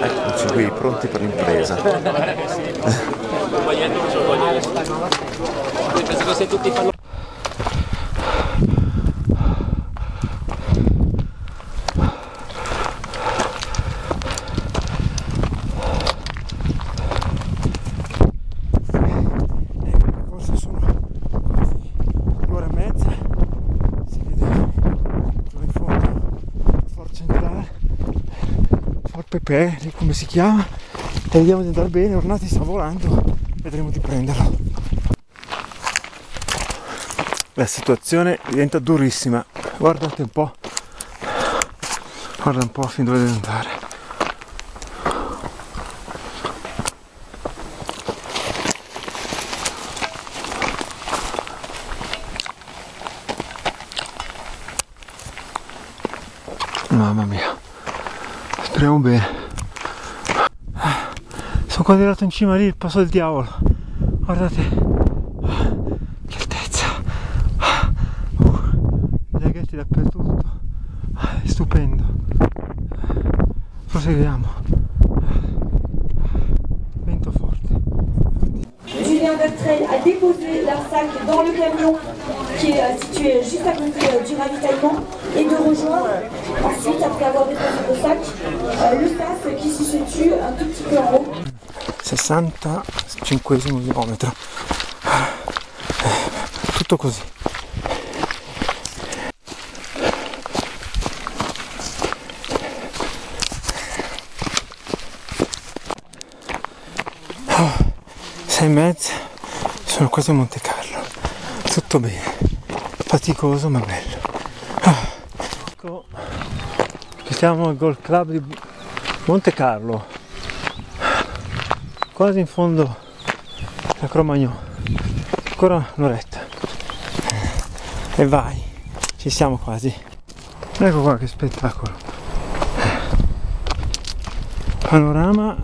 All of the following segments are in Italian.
Eccoci qui, pronti per l'impresa. Pepe, come si chiama, e vediamo di andare bene. Ornati sta volando, vedremo di prenderlo. La situazione diventa durissima, guardate un po', guarda un po' fin dove deve andare. Mamma mia, speriamo bene. Sono quasi arrivato in cima lì, il passo del diavolo. Guardate, che altezza. Laghetti dappertutto, è stupendo. Proseguiamo. Vento forte. Julien Bertrel a déposé leur sac dans le camion qui est situé juste à côté du ravitaillement et de rejoindre ensuite, après avoir déposé le sac, le staff qui se situe un tout petit peu en haut. 65esimo chilometro, tutto così. Oh, 6,5, sono quasi a Monte Carlo, tutto bene, faticoso ma bello. Ecco, siamo al Golf Club di Monte Carlo, quasi in fondo a Cro-Magnon, ancora un'oretta e vai, ci siamo quasi. Ecco qua che spettacolo, panorama,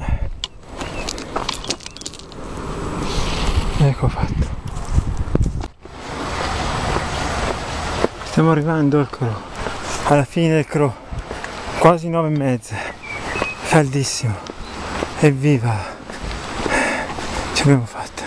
ecco fatto. Stiamo arrivando al Cro, alla fine del Cro, quasi 9,5, caldissimo, evviva! Ce l'abbiamo fatta.